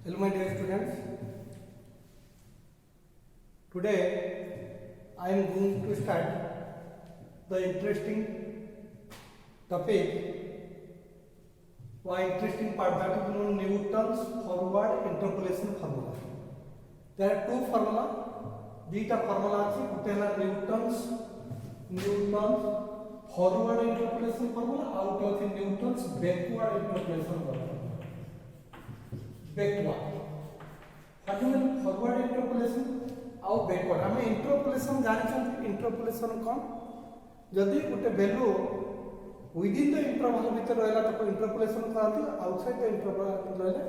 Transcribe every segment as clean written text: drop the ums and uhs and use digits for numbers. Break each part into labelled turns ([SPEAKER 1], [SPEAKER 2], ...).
[SPEAKER 1] Hello my dear students, today I am going to start the interesting topic or interesting part that is known Newton's forward interpolation formula. There are two formula, dita formula achi, gote hela Newton's forward interpolation formula, out of Newton's backward interpolation formula. Backward first forward interpolation आउ backward आम interpolation जानते interpolation कौन जदि गोटे value within the interval भीतर रहला तो interpolation करती आउटसाइड द इंटरवल रहले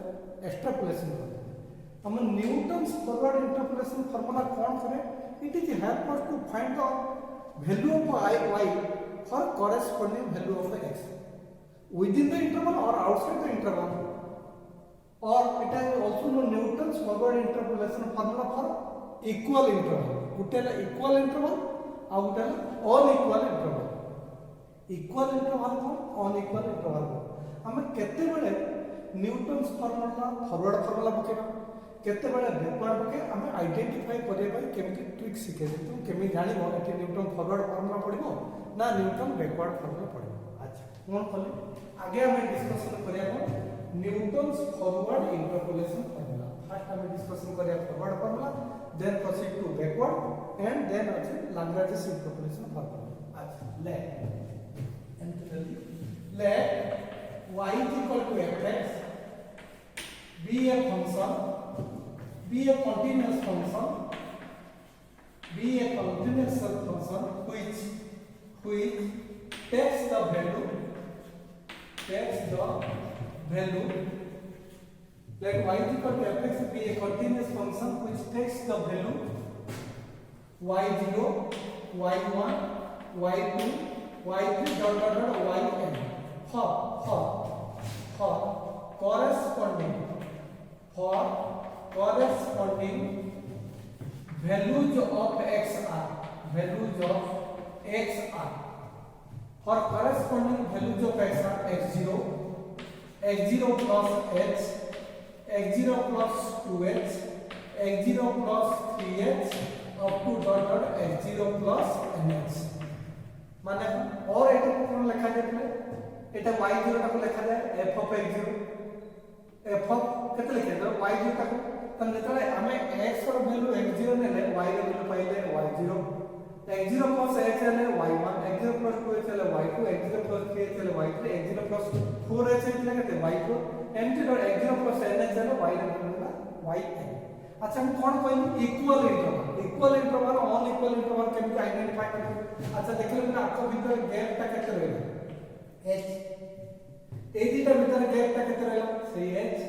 [SPEAKER 1] एक्सट्रापोलेशन करती हम न्यूटन्स फॉरवर्ड इंटरपोलेशन फार्मूला कौन करे it is help us to find the value of y for corresponding value of the x within the interval और outside the interval or it is also known Newton's forward interpolation formula for equal interval. Gute la equal interval, ଆଉ gute la unequal interval. Equal interval को unequal interval को हम केते बेले Newton's formula forward formula पकेबा केते बेले backward पके हम आइडेंटिफाई करे भाई केमिति ट्रिक सिखे तुम केमि जानिबो एठी Newton forward formula पढिबो ना Newton backward formula पढिबो अच्छा कोन कले आगे हम डिस्कशन करिया Newton's forward interpolation formula. First we discussion kariya forward formula, then proceed to backward, and then also Lagrange's interpolation formula. Let y is equal to fx be a function, be a continuous function, be a continuous function which takes the value let y is equal to fx be a continuous function which takes the value y0, y1, y2, y3 yn for corresponding values of xr for corresponding values of xr x0 plus h, x0 plus 2h, x0 plus 3h up to x0 plus nh माने और एटा कोन लिखा जाय एटा y0 टा को लिखा जाय f of x0 f of केते लिखे तो y0 टा को तन जेतले हमें x ର वैल्यू x0 ने ले y ର वैल्यू पाइले y0 x0 plus h ले y1 x0 plus 2h ले y2 x0 plus 3h ले y3 x0 plus 4h ले केते y4 एमटी डॉट x0 plus nh ले y ର वैल्यू yn अच्छा हम कोन कहली इक्वल इंटरवल अनइक्वल इंटरवल केमति आइडेंटिफाई करबो अच्छा देखले बिना आपको भीतर गैप ता केते रहला h ए दीटा भीतर गैप ता केते रहला सही h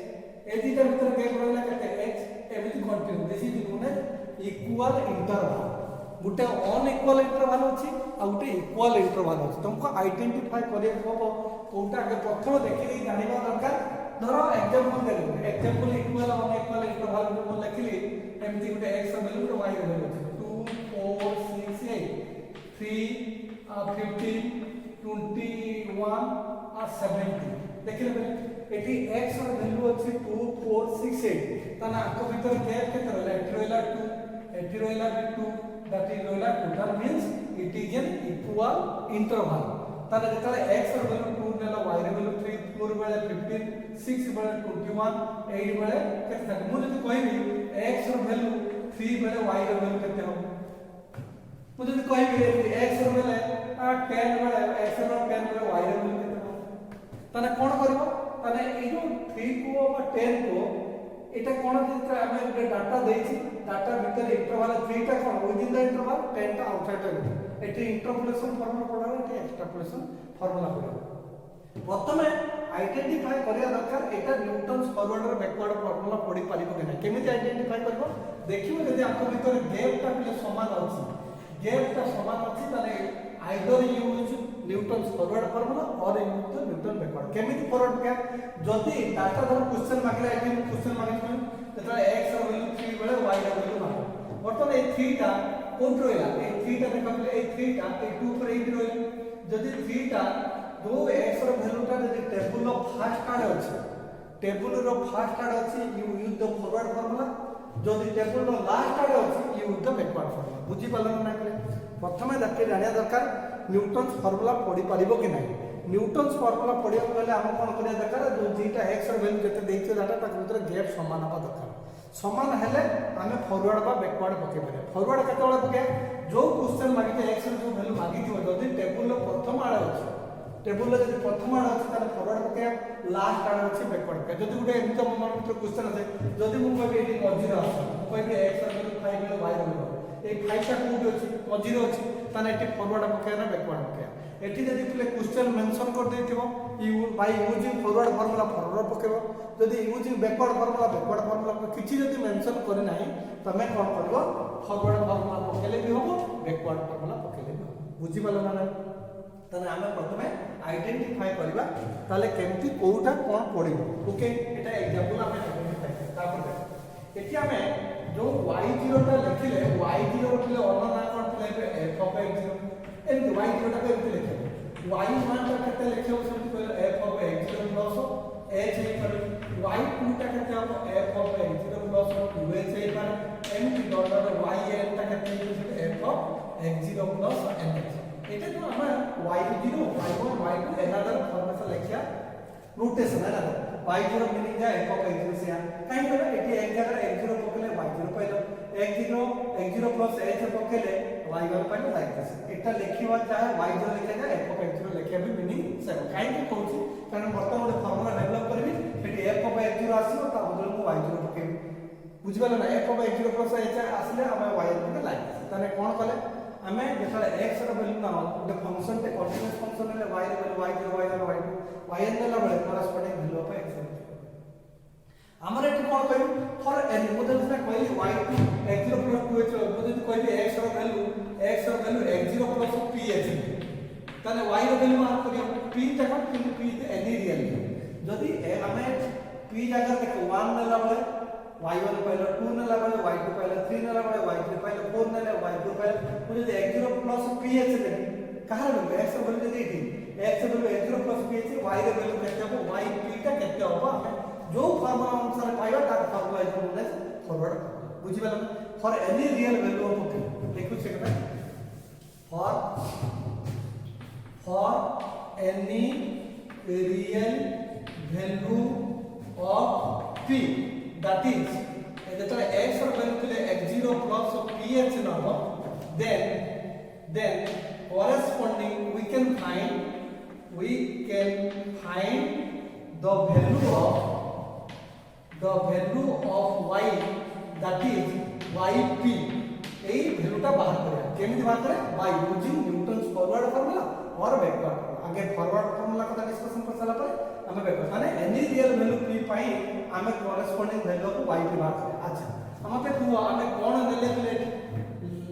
[SPEAKER 1] ए दीटा भीतर गैप रहला केते h एमति continue this is known as equal interval गुटे अनइक्वल इंटरवल अछि आ गुटे इक्वल इंटरवल अछि तुमको आइडेंटिफाई करिया होबो कोनटा आगे प्रथम देखि जानिबा दरकार धरो एग्जांपल इक्वल अनइक्वल इंटरवल को लिखली एमति गुटे x ର वैल्यू तो y ର वैल्यू 2 4 6 8 3 15 21 और 70 देखिले एठी x ର वैल्यू अछि 2 4 6 8 तना आको भीतर गैप केते रहला एठी रहला 2 that is that means it is an equal interval ताले जेतले x ର वैल्यू 2 नेला y ର वैल्यू 3 4 बेले 15 6 बेले 21 8 बेले केते থাকে मु जदि कहबी x ର वैल्यू 3 बेले y ର वैल्यू केते हो मु जदि कहबी x ର बेले 10 बेले x ର 10 बेले y ର वैल्यू केते हो ताने कोन करबो ताने ए जो 3 को बा 10 को এটা কোন ক্ষেত্রে আমি একটা ডাটা দেইছি ডাটা ভিতরে ইন্টারভাল 3 টা কোন উইদিন দ্য ইন্টারভাল 10 টা আউটসাইড দ্য এটি ইন্টারপোলেশন ফর্মুলা পড়াবে এটি এক্সট্রাপোলেশন ফর্মুলা পড়াবে প্রথমে আইডেন্টিফাই করিয়া দরকার এটা নিউটনস ফরওয়ার্ড আর ব্যাকওয়ার্ড ফর্মুলা পড়ি পারিবো কিনা কেমিতি আইডেন্টিফাই করব দেখিবো যদি आपको ভিতরে গ্যাপটা পিলে সমান আছে তাহলে either you use Newton's forward formula or you use the Newton backward केमिति फॉरवर्ड क्या जदी डाटा धर क्वेश्चन मागले आइ क्वेश्चन मागित तेतले x ର वैल्यू 3 बेले y ର वैल्यू माग बर्तमान ए 3 टा कोन रहला ए 3 टा देखले ए 3 टा ए 2 पर 8 रहला जदी 3 टा दो x ର वैल्यू टा जदी टेबल ऑफ फर्स्ट कार्ड अछि टेबुल रो फर्स्ट आड अछि you use the forward formula जदि टेबुल रो लास्ट आड अछि you use the backward formula बुझी पालन ना करे प्रथमे देखि जानिया दरकार न्यूटन्स फार्मूला पढी पारिबो कि नाही न्यूटन्स फार्मूला पढिया गले हम कोन करिया दरकार जो जीटा x रो वैल्यू जते देइछे डाटा ता भीतर गैप समान हबा दरकार समान हेले आमे फॉरवर्ड बा बैकवर्ड पके पारे फॉरवर्ड केते बळे पके जो क्वेश्चन मागिते x रो जो वैल्यू मागी दियो जदि टेबुल रो प्रथम आड अछि टेबुल रे जदि प्रथम आड अछि ताले फॉरवर्ड पके लास्ट आड अछि बैकवर्ड पके जदि गुटे एमित मन भीतर क्वेश्चन আছে जदि मु कहबे एटी मझिरा अछि मु कहबे x रो वैल्यू 5 बेले y रो वैल्यू ए 5 टा कोड अछि मझिरा अछि ताने एटी फॉरवर्ड पके ना बैकवर्ड पके एटी जदि प्ले क्वेश्चन मेंशन कर देथिबो you by using forward formula forward पकेबो जदि यूजिंग बैकवर्ड फार्मूला किछि जदि मेंशन करि नाही तमे कोन करबो फॉरवर्ड फार्मूला पकेले भी होबो बैकवर्ड फार्मूला पकेले भी होबो बुझि पालो ना तने आमे प्रथमे आइडेंटिफाई करबा ताले केमति कोउटा कोन पडिबो ओके एटा एग्जांपल आमे आइडेंटिफाई तापर एठी आमे जो y0 टा लिखिले y0 लिखिले अन्न ना कोन लिखले f of x0 एमति y0 टा एमति लिखले y1 टा केते लिखियो सेमति कहले f of x0 plus h है पर y2 टा केते हो f of x0 plus 2h है पर एमति डॉट डॉट yn टा केते लिखले f of x0 plus nh एटा तो हम y0 y1 y2 another formation लिखिया नोटेशन है ना y0 मीनिंग है f of x0 से काई करे एटी एक जगह x0 पकेले y0 pilo x0 plus h पकेले y1 pilo like this एटा लिखिवा चाहे y0 लिखा जाए f of x0 लिखिया भी मीनिंग सेम काई के कहूची कारण बर्तमान गोटे फार्मूला डेवलप करबी एटी f of x0 आसीबो ता बदल मु y0 पकेबी बुझिबालो ना f of x0 plus h आसले हम y1 पे लाइक दिस ताने कोन कले हमें जेतले x रो वैल्यू ना गोटे फंक्शन ते कंटीन्यूअस फंक्शन ले y रो value y0 y1 y2 yn देला बळे कॉरेस्पोंडिंग वैल्यू ऑफ x हमर एटी कोन कहू फॉर एनी मदर से कहली y2 x0 plus 2h mother जदी कहबी x रो वैल्यू x0 प्लस ph तने y रो वैल्यू मार करियो p तक p एनी रियल जदी हमें p जगह देखो 1 नेला बळे y1 पाइलो 2 नेला बळे y2 पाइलो 3 नेला बळे y3 पाइलो 4 नेला y4 पाइलो मुझे x0 प्लस ph ले कहां रे x रो वैल्यू देती x रो value x0 plus ph y रो वैल्यू केते हो y p टा केते हो हमें जो फार्मूला अनुसार पाइबा ता formula is known as forward बुझि पालो for any real value of p देखो चेक में for any real value of p that is जेतले x रो वैल्यू के x0 प्लस ph नबो then corresponding we can find the value of y that is yp ए वैल्यूटा बाहर करे केमिति बाहर करे by using Newton's forward formula और बैकवर्ड आगे फॉरवर्ड फार्मूला कथा डिस्कशन कर साला पर हमें बैकवर्ड माने एनी रियल वैल्यू p पाई हमें कॉरेस्पोंडिंग वैल्यू को y पे बाहर करे अच्छा हम पे हुआ हमें कोन नेले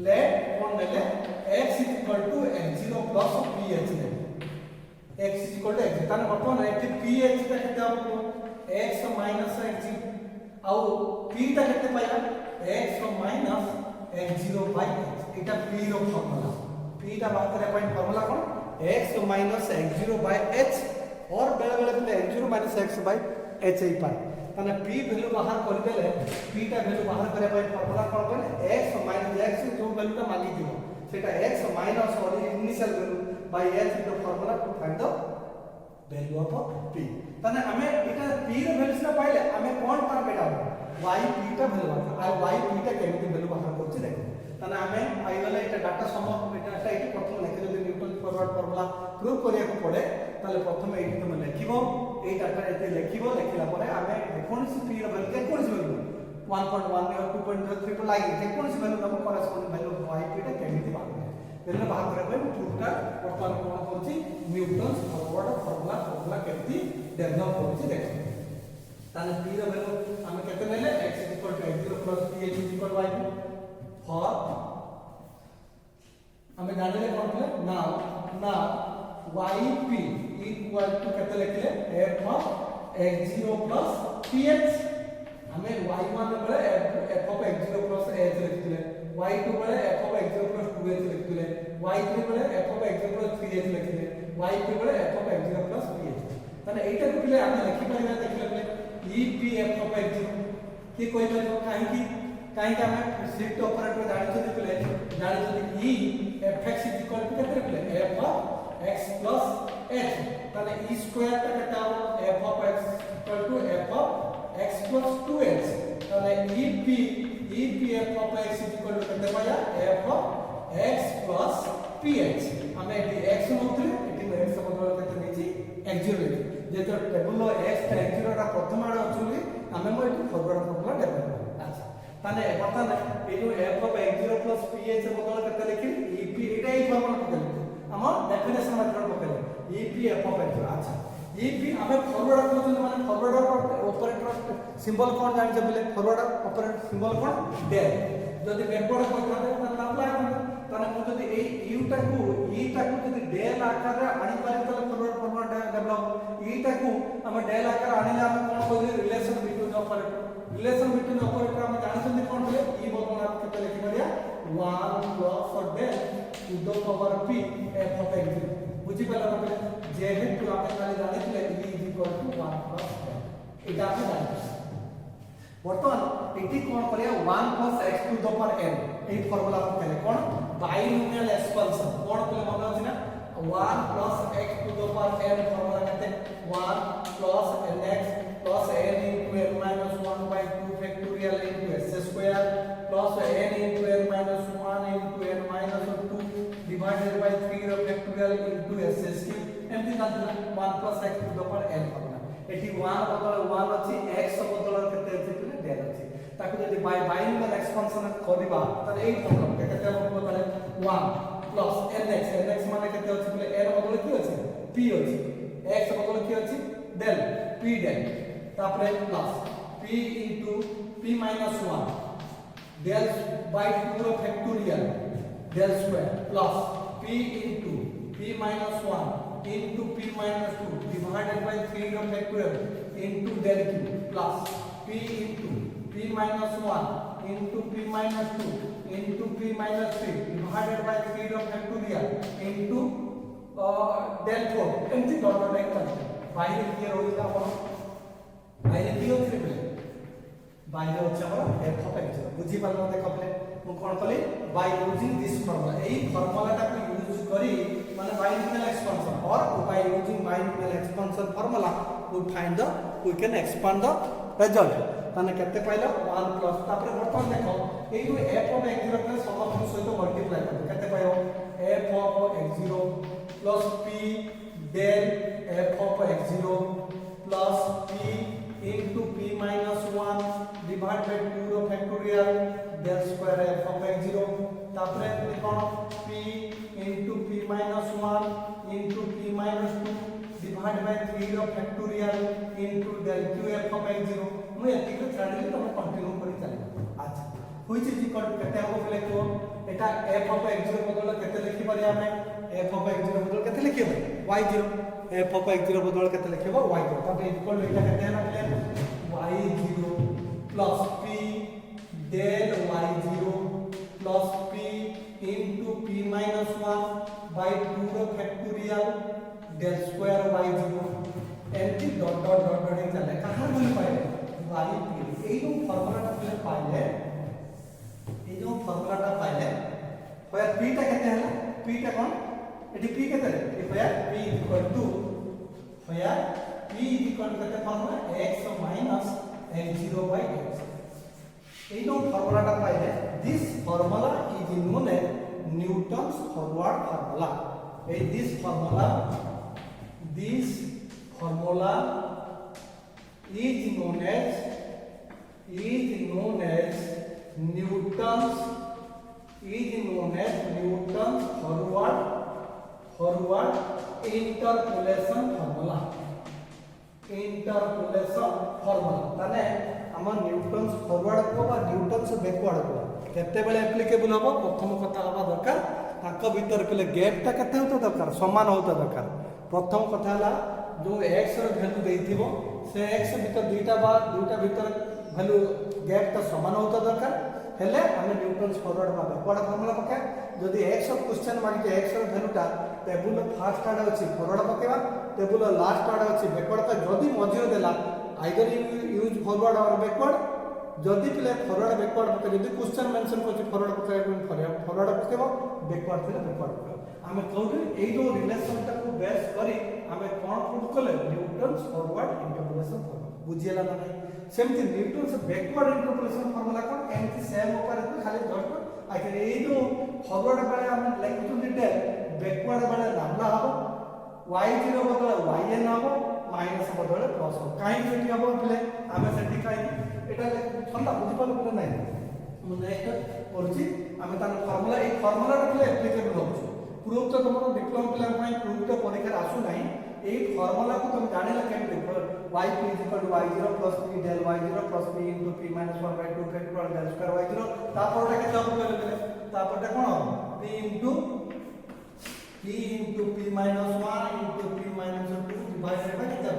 [SPEAKER 1] लेट कोन नेले x x0 प्लस ph ले x x ताने बर्तमान एटी ph ता केते हो x x0 आउ p ता केते पाइबा x x0 by h Etah p row formula p ता बात करे point formula cone x x0 by h और बेले बेले x0 x by h ही पाए ताने p वैल्यू बाहर कर देले p ता वैल्यू बाहर करे पॉइंट फार्मूला कोन कोन x x जो वैल्यू ता मागी दियो सेटा x और initial value by h the formula to find the value of p ताने हमें एटा p रो वैल्यू से पाइले हमें कोन तार बेटा y p ता वैल्यू आ y p ता केमिति वैल्यू बाहर करछि देखो ताने हमें आइगले एटा डाटा सम एटा एटी प्रथम लिखि जदि न्यूटन फॉरवर्ड फार्मूला प्रूव करिया को पड़े ताले प्रथम एटी तुम लिखिबो ए डाटा एते लिखिबो लिखिला परे हमें कोनसी p रो वैल्यू कोनसी वैल्यू 1.1 और 2.3 पर लागी कोनसी वैल्यू तम कॉरेस्पोंडिंग वैल्यू y p ता केमिति बाहर बेले बाहर करे पे प्रूफटा वर्तमान कोन करछि न्यूटन्स फॉरवर्ड फार्मूला केति डेवलप करछि देखो ताने p रो वैल्यू हम केते नेले x x0 plus ph y for हमें जाने कोन ले ना yp इक्वल टू केते लिखले f of x0 plus ph हमें y1 बळे f of x0 plus h लिखले y2 बळे f of x0 plus 2h लिखले y3 बळे f of x0 plus 3h लिखले y3 बळे f of x0 plus ph तने एटा लिखले हम लिखि परिबा देखले EPF of x0 कि कोई मतलब कहीं का मैं शिफ्ट ऑपरेटर जानि छथि E fx केते बोले f of x plus h ताले e स्क्वायर का केटा हो f of x f of x plus 2h ताले EPF of x केते पाया f of x plus ph हमें एटी x नोतले एटी x बदल केते नेछि x0 जेतो टेबल x ता x0 रा प्रथम आड़ अछुली हमें मो एटी फॉरवर्ड फॉर्मूला डेवलप अच्छा ताने बर्तमान ए जो f of x0 plus ph बदल केते लिखि ep एटा ही फॉर्मूला पकले हमर डेफिनेशन मेथड पकले ep f of x0 अच्छा ep हमें फॉरवर्ड करछन माने फॉरवर्ड ऑपरेटर सिंबल कोन जानि जे बोले फॉरवर्ड ऑपरेटर सिंबल कोन डेल जदि बैकवर्ड करथाते त लाभ लागत ताने मु जदि ए u टाकू e टाकू जदि डेल आकार रे आनी पारि तले फॉरवर्ड फॉर्मूला डेवलप e टाकू हम डेल आकार आनिले हम कोन कहली relation between operator relation between operator हम जानि कोन बोले e बदला केते लिखि परिया 1 plus of del to the power p f of x बुझी पला बोले जेहेतु आपण खाली जानिथिले e = 1 plus del एटा आपण जानि बर्तमान एटी कोन करिया 1 plus x to the power n A formula आपण कहले कोन बाइनोमियल एक्सपेंशन कोन कहले मन अछि ना 1 plus x to the power n formula कहते 1 plus nx plus n into n minus 1 by 2 factorial into s square plus n into n minus 1 into n minus 2 divided by 3 factorial into s cube एमती कांतला 1 plus x to the power n formula eighty 1 बदल 1 अछि x बदल केते अछि कि del अछि ताकि जदि बाइनोमियल एक्सपेंशन करबा त एई फार्मूला केते हम बताले 1 plus nx माने केते अछि बोले n बदल की अछि p अछि x बदल की अछि del p del तापरे plus p into p minus 1 del by 2 factorial del square plus p into p minus 1 into p minus 2 divided by 3 factorial into del cube plus p into p minus 1 into p minus 2 into p minus 3 divided by 3 factorial into del 4 एमती dot dot एक कर बाहर clear हो जाता अपन बाहर की होत रे बाहर होछ हमर f of x बुझी पालो देखो पले मु कोन कली by using this formula AE formula टा को यूज करी माने बाइनोमियल एक्सपेंशन और by using binomial expansion formula we can expand the result ताने केते पाइलो 1 प्लस तापर बर्तमान देखो एई जो f of x0 के समस्त सहित मल्टीप्लाई कर केते pilo f of x0 plus p del f of x0 plus p into p minus 1 divided by 2 factorial del square f of x0 तापर कोन p into p minus 1 into p minus 2 divided by 3 factorial into del qf of x0 मु एति को छाडी तो continue करी चले अच्छा होई छि इक्वल केते हम बोले को एटा f of x0 बदल केते लिखि पारि हमें f of x0 बदल केते लिखिबो y0 f of x0 बदल केते लिखिबो y0 तब इक्वल एटा केते है ना y0 plus p del y0 plus p into p minus 1 by 2 factorial del square y0 एमटी डॉट डॉट डॉट डॉट चले कहां बोल पाए y p ए जो फार्मूला टा पाइले ए जो फार्मूला टा पाइले होया p टा केते हला p टा कोन एटी p केते ए होया p इक्वल टू होया p इक्वल केते formula x minus x0 by x ए जो फार्मूला टा पाइले this formula is known as Newton's forward formula ए this formula is known as Newton's forward interpolation formula ताने हम न्यूटन्स फॉरवर्ड को बा न्यूटन्स बैकवर्ड को केते बेले एप्लीकेबल हो प्रथम कथा हवा दरकार ताको भीतर पले गैप टा केते होता दरकार समान होता दरकार प्रथम कथा हला जो x रो वैल्यू देइथिबो से x दुईटा भीतर वैल्यू गैप ता समान होता दरकार हेले हमें न्यूटन्स फॉरवर्ड बा बैकवर्ड फार्मूला पके जदि x रो क्वेश्चन मागिते x रो वैल्यू टा टेबुल फर्स्ट आडे अछि फॉरवर्ड पकेबा टेबुल लास्ट आडे अछि बैकवर्ड का जदि मझिरो देला आइदर यू यूज फॉरवर्ड और बैकवर्ड जदि पिले फॉरवर्ड बैकवर्ड पके जदि क्वेश्चन मेंशन करछि फॉरवर्ड पके फॉरवर्ड पकेबो बैकवर्ड थिले बैकवर्ड पकेबो आमे कहू ए जो रिलेशन टा को बेस करी आमे कोन प्रूव कले न्यूटन्स फॉरवर्ड इंटरपोलेशन फॉर्मूला बुझियला ना सेमति न्यूटन्स बैकवर्ड इंटरपोलेशन फॉर्मूला कोन एमति सेम ऊपर खाली जस्ट आके ए जो फॉरवर्ड बारे आमे लिखु डिटेल बैकवर्ड बारे नामला हबो y0 बदले yn हबो माइनस बदले प्लस हो काहे सेठी हबो पिले आमे सेठी काहे एटा छंदा बुझि पालो पिले नै मु नेक्स्ट करछि आमे तार फार्मूला ए फार्मूला पिले एप्लीकेबल होछि प्रूफ तो तुमरो डिप्लोमा पिला पई प्रूफ तो परीक्षा आसु नै ए फार्मूला को तुम जानिला केमते y p y0 plus p del y0 plus p into p minus 1 by 2 factorial del square y0 तापरटा केते हबो पिले तापरटा कोन हबो p into p minus 1 into p minus 2 divided by कितना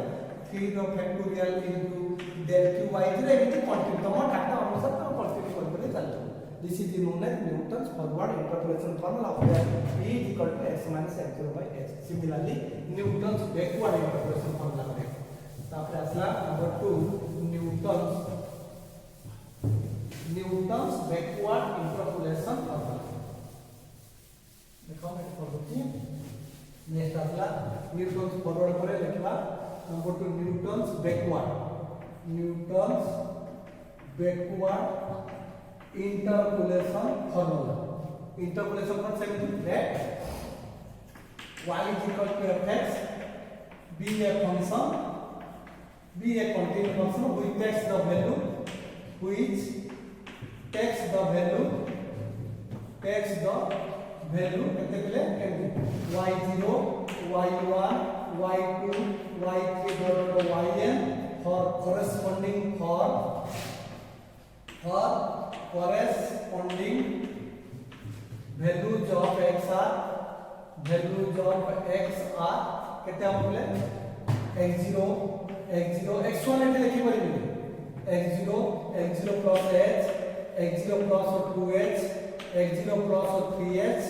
[SPEAKER 1] 3 रो factorial into del q y0 एमिति continue तम data अनुसार तम कंटिन्यू करबे चलतो this is known as Newton's forward interpolation formula of p equal to x minus x0 by h similarly Newton's backward interpolation formula करे तापर असला number 2 Newton's backward interpolation formula देखो मैं पढ़ुची नेक्स्ट आसला न्यूटन्स फॉरवर्ड करे लिखबा number 2 Newton's backward interpolation formula interpolation कौन से that y is equal to fx be a function be a continuous function which takes the value केते पले y0 y1 y2 y3 yn for corresponding values of x are केते हम पले x0 x1 एते लिखि परिबे x0 plus h x0 plus 2h x0 plus 3h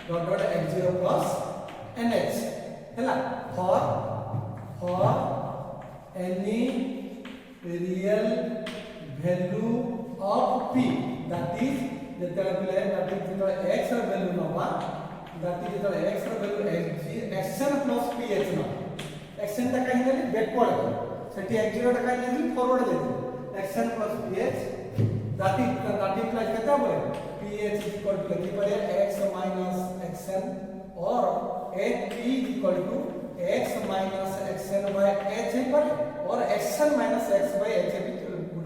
[SPEAKER 1] dot x0 plus nh हैला for any real value of p that is x value नबा that is x value xn plus ph न xn ता काहे नेली backward सेठी x0 ता काहे नेली forward देली xn plus ph that implies केता बोले ph is equal to लिखि पड़े x minus xn और h p is equal to x minus xn by h है पर और xn minus x by h भी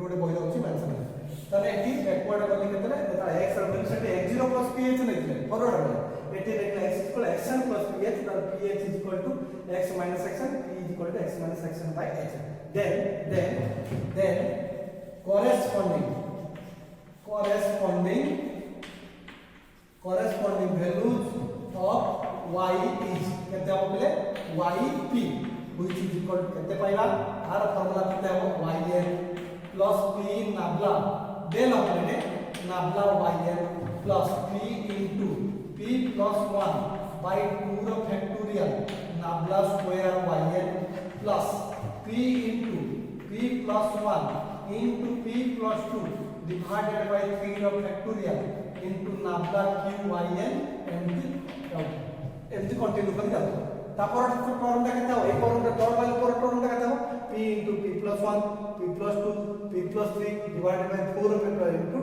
[SPEAKER 1] गुडे बहिला होची मेंशन तने एटी बैकवर्ड बोली केतले एटा x और सेठी x0 plus ph नहीं फॉरवर्ड एटी देखला x equal xn plus ph तर ph is equal to x minus xn p is equal to x minus xn by h then corresponding values of y is केते हो बोले yp which is equal to केते पाइबा are formula केते हो yn plus p नाबला del अपने नाबला yn plus p into p plus 1 by 2 रो फैक्टोरियल नाबला square yn plus p into p plus 1 into p plus 2 divided by 3 रो फैक्टोरियल into नाबला qyn एमती कंटिन्यू कर जातो तापर टर्मटा केता हो ए टर्मटा टर्म बाय टर्मटा केता हो p into p plus 1 p plus 2 p plus 3 divided by 4 factorial into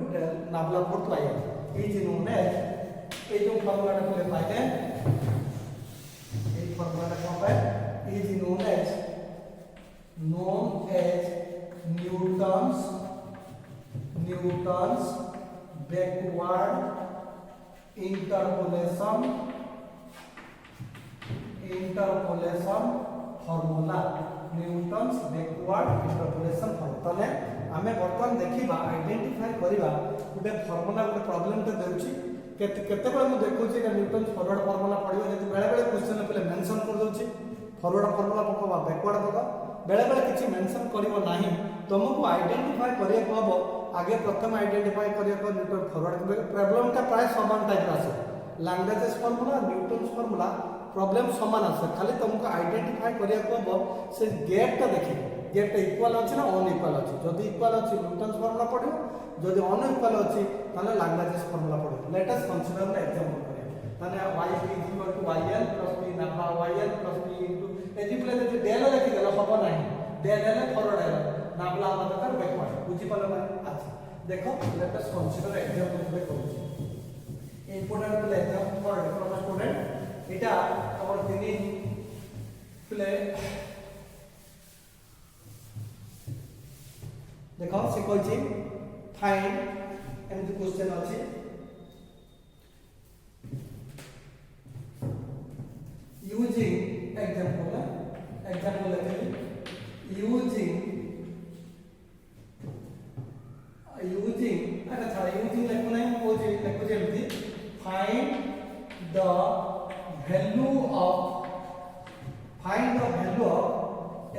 [SPEAKER 1] नाबला 4 तो आया is known as a जो फार्मूला को पाइते ए फार्मूला को पाए is known as Newton's backward interpolation formula Newton's backward interpolation formula तने आमे वर्तमान देखिबा आइडेंटिफाई करिबा गुटे फार्मूला गुटे प्रॉब्लम ते देउची केते बेला मु देखुची कि न्यूटन्स फॉरवर्ड फार्मूला पढिबो जेति बेले बेले क्वेश्चन पे मेंशन कर दोची फॉरवर्ड फार्मूला पकवा बैकवर्ड पका बेले बेले किछि मेंशन करिवो नाही तुमको आइडेंटिफाई करिया कहबो आगे प्रथम आइडेंटिफाई करिया को न्यूटन फॉरवर्ड प्रॉब्लम का प्राय समान टाइप आसे languages formula Newton's formula problem समान आसे खाली तुमको आइडेंटिफाई करिया कहबो से गैप ता देखिबो गेट इक्वल अच्छी ना अनइक्वल अच्छी जदि इक्वल अच्छी न्यूटन्स फॉर्मूला पड़ो जदि अनइक्वल अच्छी ताले लाग्रांज फॉर्मूला पड़ो late us consider an example करिया ताने y is equal to yn plus p ना yn plus p into एजी प्ले जे डेल लिखि देला हबो नाही डेल ले फॉरवर्ड है नाबला हम दरकार बैकवर्ड बुझी पालो ना अच्छा देखो लेट अस कंसीडर एग्जांपल प्ले करू इंपोर्टेंट प्ले एग्जांपल फॉर डिप्लोमा स्टूडेंट एटा हमर तिनी प्ले देखो से कहछि फाइंड एंड द क्वेश्चन अछि यूजिंग एग्जांपल लेते यूजिंग अच्छा यूजिंग लेखो नहीं कहछि जेमति find the value of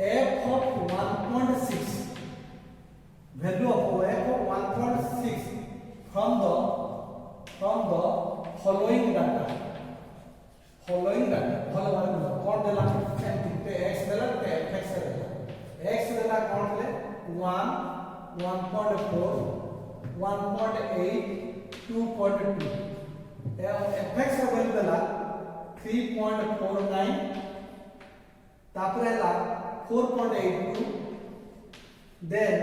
[SPEAKER 1] f of 1.6 value of f of 1.6 from the following data follow वाला कौन देला पे x देला पे fx देला x देला कौन ले 1 1.4 1.8 2.2 fx का वैल्यू देला 3.49 तापर हैला 4.82 then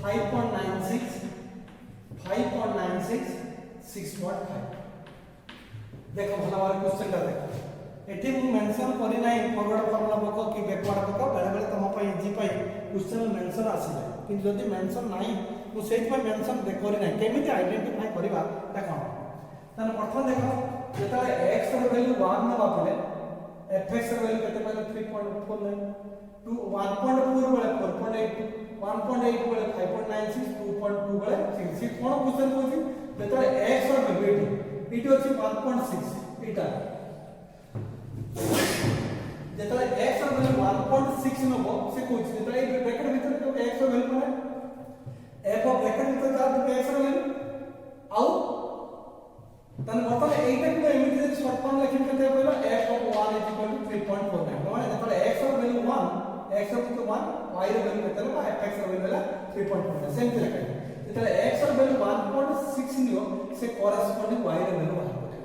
[SPEAKER 1] 5.96 6.5 देखो भला वाला क्वेश्चन का देखो एठी मु मेंशन करि नाही फॉरवर्ड फार्मूला पको कि बैकवर्ड पको बेले बेले तम पई इजी पई क्वेश्चन मेंशन आसीला कि जदी मेंशन नाही मु सेहि पई मेंशन करि नाही केमिति आइडेंटिफाई करबा देखो तने प्रथम देखो जेता x ର वैल्यू 1 नबा पले fx ର वैल्यू केते पले 3.49 2 1.4 बेले 4.8 1.8 बेले 5.96 2.2 बेले 6 कोन क्वेश्चन होछि जेता x ର वैल्यू इट होछि 1.6 इटा जेता x ର वैल्यू 1.6 नबो से कोछि जेता ए ब्रैकेट भीतर तो x ର वैल्यू पड़े f ऑफ ब्रैकेट भीतर जा x ର वैल्यू आउ तन मतलब एटा को एमिति जे शॉर्ट फॉर्म लिखिन केते कहलो f of 1 3.49 माने जेता x ର वैल्यू 1 x of 1 y ର वैल्यू केते ला fx ର वैल्यू ला 3.49 सेम लिखा जेता x ର वैल्यू 1.6 नियो से कोरेस्पोंडिंग y ର वैल्यू बाहर करियो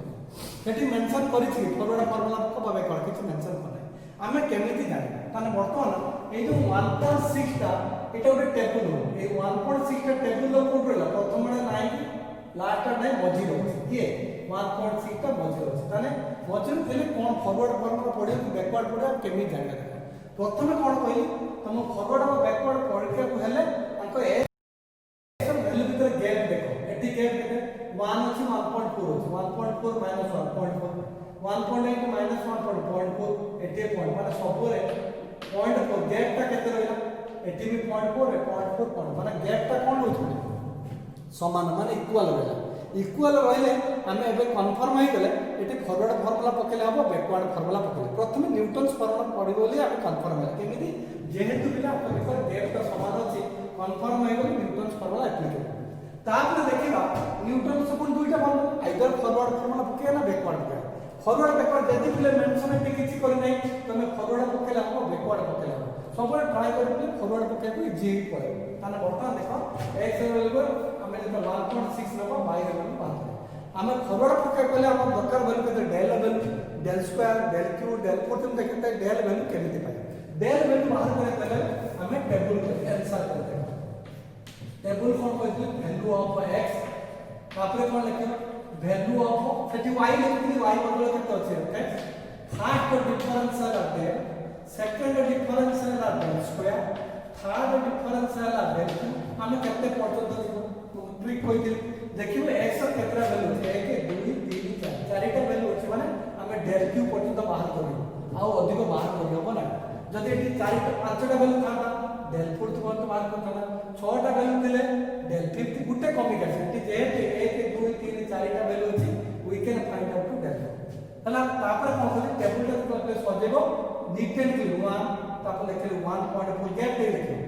[SPEAKER 1] सेठी मेंशन करिछि फॉरवर्ड फार्मूला को बाबे कर किछ मेंशन करनै आमे केमिति जानि ताने वर्तमान ए जो 1.6 टा एटा ओटे टेबल हो ए 1.6 टा टेबल लो कोड रहला प्रथम रे नाही कि लास्ट टा नाही मझी रहछि के 1.6 टा मझी रहछि ताने मझी रे कोन फॉरवर्ड फार्मूला पडियो कि बैकवर्ड पडियो केमिति जानि देखो प्रथम कोन कहली तम फॉरवर्ड और बैकवर्ड परीक्षा को हेले अंको ए वैल्यू भीतर गैप देखो एटी गैप केते 1 अछि 1.4 अछि 1.4 माइनस 1.4 1.8 माइनस 1.4 एटी पॉइंट माने सबरे 0.4 गैप ता केते रहला एटी भी 0.4 0.4 माने गैप ता कोन होछि समान माने इक्वल रहला इक्वल रहले हमें एबे कंफर्म होई गेले एटी फॉरवर्ड फार्मूला पकेले हबो बैकवर्ड फार्मूला पकेले प्रथम न्यूटन्स फार्मूला पड़ी बोली हमें कंफर्म है केमिति जेहेतु बिना आपकर गैप ता समान अछि कंफर्म होई गेले न्यूटन्स फार्मूला एप्लीकेबल तापर देखिबा न्यूटन्स अपन दुईटा फार्मूला आइदर फॉरवर्ड फार्मूला पके ना बैकवर्ड पके फॉरवर्ड बैकवर्ड जदी पिले मेंशन एटी किछि करि नै तमे फॉरवर्ड पकेले हबो बैकवर्ड पकेले हबो सबरे ट्राई करबे फॉरवर्ड पके को इजी पड़े ताने वर्तमान देखो x ର वैल्यू हमें जेता 1.6 नबा y ର वैल्यू बात हमें फॉरवर्ड पके पहले हम दरकार वैल्यू के del value del square del q del fourth में देखते डेल वैल्यू केमिति पाए डेल वैल्यू बाहर करे पहले हमें टेबल में आंसर करते टेबल कोन कहते वैल्यू ऑफ x तापर कोन लिखे वैल्यू ऑफ सेठी y लिखि y बदल केते अछि ओके फर्स्ट डिफरेंस है सेकंड डिफरेंस है डेल स्क्वायर थर्ड डिफरेंस है डेल क्यू हमें केते पर्यंत देखो ट्रिक कोइ देखिबे x ର केतरा वैल्यू छै 1 2 3 4 चारिटा वैल्यू अछि माने हमें डेल क्यू पर्यंत बाहर करियो आ अधिक बाहर करियो ना जदि एटी चारिटा पांचटा वैल्यू थाता डेल फोर्थ पर्यंत बाहर करता छटा वैल्यू दिले डेल फिफ्थ गुटे कमी गछ एटी जेते 1 2 3 चारिटा वैल्यू अछि we can find out to del तला तापर कोन करी टेबल टा पे सजेबो नीट एंड क्लीन 1 तापर लिखले 1.4 गैप दे लिखले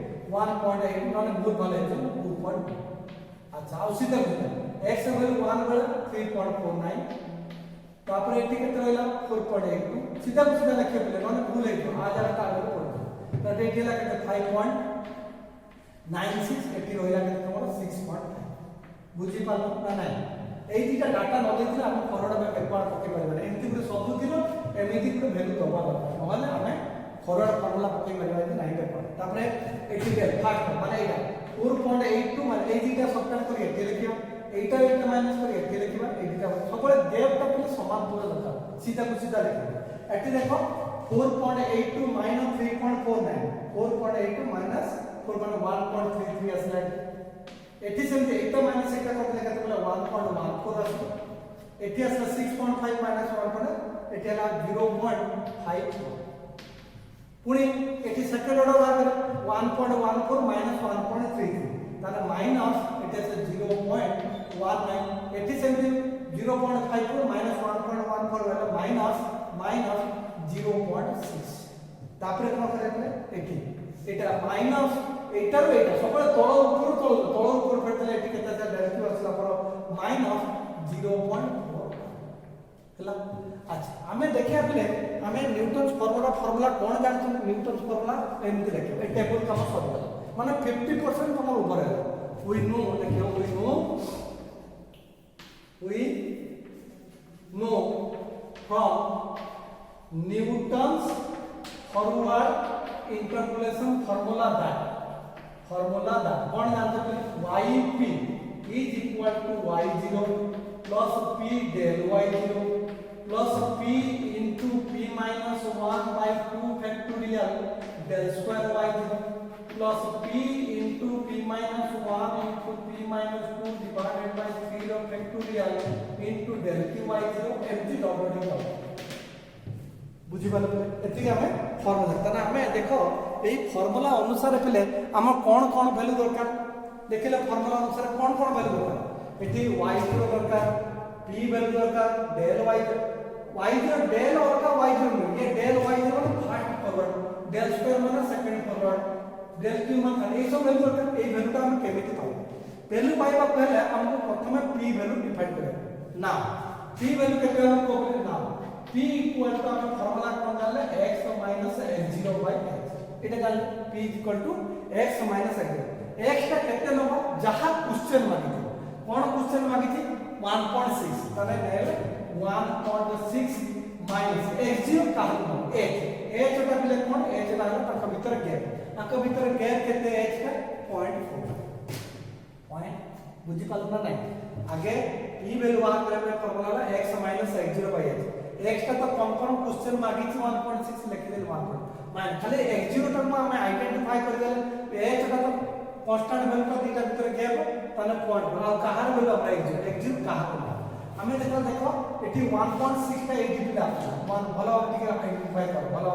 [SPEAKER 1] 1.8 नॉन बहुत भले है 2.2 अच्छा उसी तरह x ର वैल्यू 1 बेले 3.49 तापर एटी केते रहला 4.82 सीधा सीधा लिखे पले माने भूल है आ जाता आगे पड़तो तो एठी ला केते 5.96 एठी रहिला केते तमरो 6.5 बुझी पालो ना नाही एई दिटा डाटा न देथिले हम फरवर्ड में पेपर पके परबे एमति गुटे सब दिनो एमिति गुटे वैल्यू दबा दरकार नहले हमें फरवर्ड फार्मूला पके परबे नाही पेपर तापरे एठी के फास्ट माने एटा 4.82 माने एई दिटा सबट्रैक्ट करी एठी लिखियो एटा एटा माइनस करी एठी लिखिबा एई दिटा सबले गैप टा पुरा समान पूरा दरकार सीधा को सीधा लिखिबो एठी देखो 4.82 minus 3.49 4.82 minus 4.1.33 असला एठी सेमते एटा माइनस एटा करले केते बोले 1.14 आसो एठी असला 6.5 minus 1. एठी हला 0.54 पुणी एठी सेकंड ऑर्डर बाहर 1.14 minus 1.33 ताने माइनस एठी असला 0.19 एठी सेमते 0.54 minus 1.14 वाला माइनस 0.6 तापरे कोन करे पले एठी एटा माइनस एटा रो एटा सबले तळ ऊपर फेटले एठी केता से डायरेक्ट असला पर माइनस 0.4 हला अच्छा हमें देखिया पले हमें न्यूटन्स फार्मूला कोन जानछ न्यूटन्स फार्मूला एमति देखियो ए टेबल काम सब माने 50% हमर ऊपर है वी नो देखियो we know from Newton's forward interpolation formula that कौन जानते हैं yp is equal to y0 plus p del y0 plus p into p minus 1 by 2 factorial del square y0 plus p into p minus 1 into p minus 2 divided by 3 of factorial into del q y0 empty dot बुझी पाले एति हमें formula तना हमें देखो एई formula अनुसार पहले हम कोन वैल्यू दरकार देखिले फार्मूला अनुसार कोन वैल्यू दरकार एति y0 दरकार p वैल्यू दरकार del y0 del और का y0 में ये del y0 first forward del square माने सेकंड फॉरवर्ड del q माने ए सब वैल्यू दरकार ए वैल्यू हम केमिति पाऊ वैल्यू पाइबा पहले हमको प्रथम p वैल्यू डिफाइन करे ना p वैल्यू केते हम को ना p equal to हम फार्मूला कोन जानले x minus x0 by x एटा जान p equal to x minus x0 x का केते नबो जहा क्वेश्चन मागिथि कोन क्वेश्चन मागिथि 1.6 तने नेले 1.6 minus x0 का हो h छोटा बिले कोन h ना तक भीतर गैप केते h का 0.4 पॉइंट बुझी पाल ना नहीं आगे p वैल्यू बाहर करे में formula La x minus x0 by x x का तो कंफर्म क्वेश्चन मागी छी 1.6 लिख देल 1. मान खाली x0 तक में हमें आइडेंटिफाई कर देल h का तो कांस्टेंट वैल्यू का दीटा भीतर गैप तने पॉइंट और कहार वैल्यू अपना x0 कहार हमें देखो एटी 1.6 का एटी पिला मान भलो ठीक आइडेंटिफाई कर भलो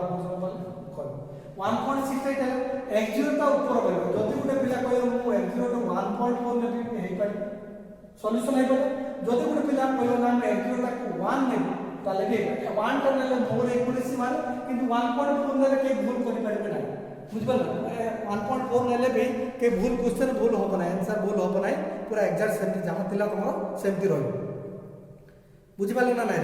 [SPEAKER 1] कर 1.6 का x0 का ऊपर वैल्यू जदी गुटे पिला कहयो मु x0 तो 1.4 नेबी हे पाई सॉल्यूशन हे पाई जदी गुटे पिला कहयो ना x0 का 1 नेबी ताले भी 1 टर्नले मोर एक्यूरेसी माने किंतु 1.4 नेले के भूल करि परबे ना बुझबल 1.4 नेले भी के भूल क्वेश्चन भूल होबो ना आंसर भूल होबो ना पूरा एग्जैक्ट सेमति जहां तिला तमरो सेमति रहयो बुझिबाले ना नाही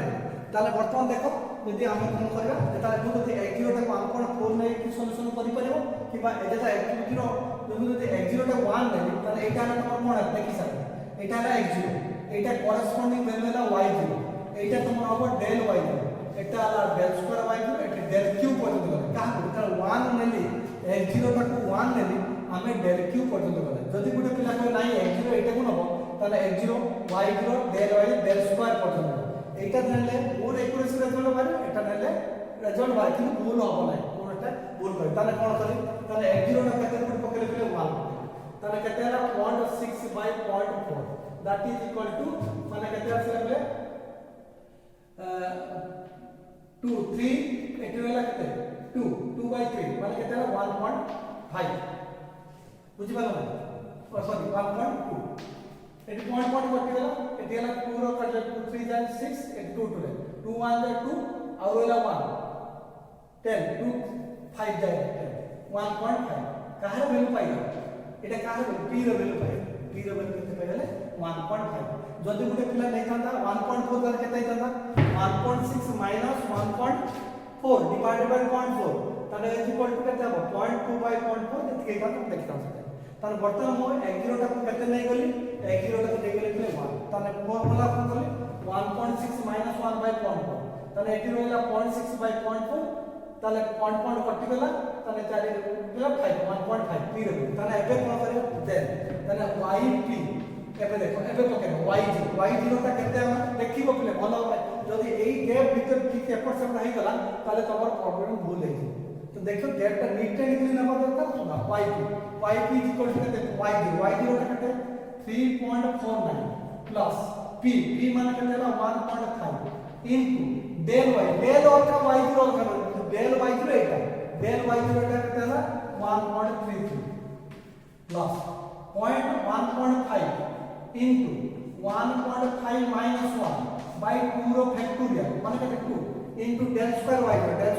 [SPEAKER 1] ताले वर्तमान देखो यदि हम कोन करबा ताले तू यदि x0 टा 1.4 नै कि सॉल्यूशन करि परिबो किबा एटा एक्टिविटी रो यदि x0 टा 1 नै ताले एटा ना तमरो कोन देखि सक एटा ला x0 एटा कॉरेस्पोंडिंग वैल्यू ला y0 एटा तमरो अब del y0 एटा ला del स्क्वायर y0 एटा del q पर्यंत गले का होता 1 नेली x0 टा 1 नेली हमें del q पर्यंत गले जदि गुटे पिला को नाही x0 एटा को नबो ताले x0 y0 del y del square पर्यंत एटा नेले मोर एक्यूरेसी रिजल्ट बारे एटा नेले रिजल्ट बारे कि भूल होबो नाही कोनटा भूल कर ताले कोन करी ताले x0 टा केते पुट पकेले पिले 1 ताले केते ला 0.6 by 0.4 that is equal to माने केते आसे 2 3 एटा वाला केते 2 by 3 माने केते 1.5 बुझि पालो सॉरी 1.2 एटी पॉइंट कटिला एटी वाला 2 रो कटले 2 3 जान 6 एटी 2 टुले 2 1 जा 2 और वाला 1 10 2 5 जाए 1.5 काहर वैल्यू पाइला एटा काहर p रो वैल्यू पाइला p रो वैल्यू केते पाइले 1.5 जदि गुटे पिला नै थांदा 1.4 तार केते थांदा 1.6 minus 1.4 divided by 0.4 ताने h इक्वल टू केते हबो 0.2 बाय 0.4 जति केता तो लिखता हूं ताने वर्तमान मो x0 टा को केते नै गली x0 टा को दे गली 1 ताने फॉर्मूला को गली 1.6 माइनस 1 बाय 0.4 ताने एटी रहला 0.6 बाय 0.4 ताले 0.1 कटि गला ताने 4 गेला 5 1.5 3 रे ताने एबे कोन करियो देन ताने yp एबे देखो एबे पकेबो y0 टा केते हम देखिबो पले भलो जदी एई गैप भीतर ठीक एपर से नाही गला ताले तमर प्रॉब्लम भूल हे तो देखो गैप टा नीट टेक्निकली नंबर दरकार सुना yp इक्वल टू देखो y0 टा केते 3.49 प्लस p माने केते ना 1.5 इनटू del और का y0 और का del y0 एटा del y0 टा केते ना 1.33 प्लस 1.5 into 1.5 minus 1 by 2 रो फैक्टोरियल माने के 2 into del square y टा केते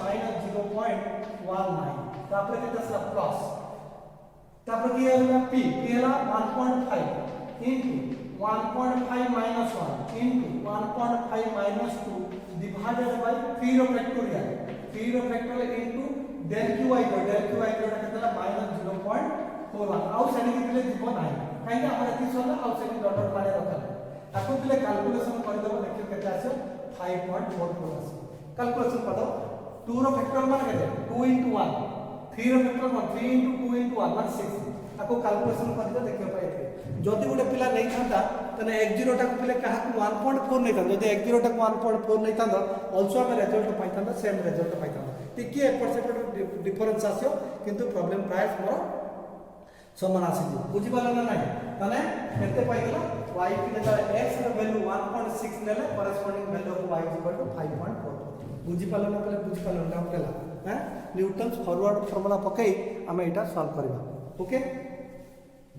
[SPEAKER 1] minus 0.19 तापर के दसला प्लस तापर की होला p हला 1.5 into 1.5 minus 1 into 1.5 minus 2 divided by 3 रो factorial into del q y टा केते minus 0.41 आउ सेनी के दिले दिबो नाही काहे हमर एति सोला आउ सेनी डॉट डॉट माने रखल आको दिले कैलकुलेशन कर दबो देखियो केते आसे 5.44 आसे कैलकुलेशन कर दो 2 रो फैक्टोरियल माने केते 2 into 1 3 रो फैक्टोरियल 3 into 2 into 1 माने 6 आको कैलकुलेशन कर दो देखियो पाए एते जदी गुटे पिला नै थांता तने x0 टा को पिले काहा को 1.4 नै था जदी x0 टा को 1.4 नै थांदा आल्सो हम रिजल्ट पाइतांदा सेम रिजल्ट पाइतांदा टिके एपर सेपर डिफरेंस आसियो किंतु प्रॉब्लम प्राय मोर समान आसी बुझी पाला ना नाही तने केते पाइतला y की नेता x रो वैल्यू 1.6 नेले corresponding value of y equal to 5.4 बुझी पाला ना पहले बुझी पाला डाउट केला हैं न्यूटन्स फॉरवर्ड फार्मूला पकई हमें एटा सॉल्व करबा ओके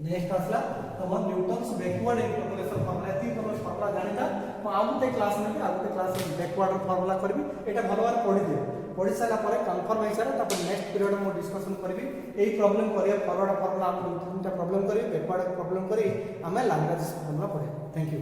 [SPEAKER 1] नेक्स्ट आसला हम न्यूटन्स बैकवर्ड इंटरपोलेशन फार्मूला थी तुम फार्मूला जानिता म आगुते क्लास में बैकवर्ड फार्मूला करबी एटा भलवार पढि दियो पढ़ी सारा पर कन्फर्म हो सारा तब नेक्स्ट पीरियड में डिस्कशन करी यही प्रॉब्लम करिए फॉरवर्ड फार्मूला हम तीनटा प्रॉब्लम करी बैकवर्ड प्रॉब्लम करी हमें लैंग्वेज फार्मूला पढ़े थैंक यू।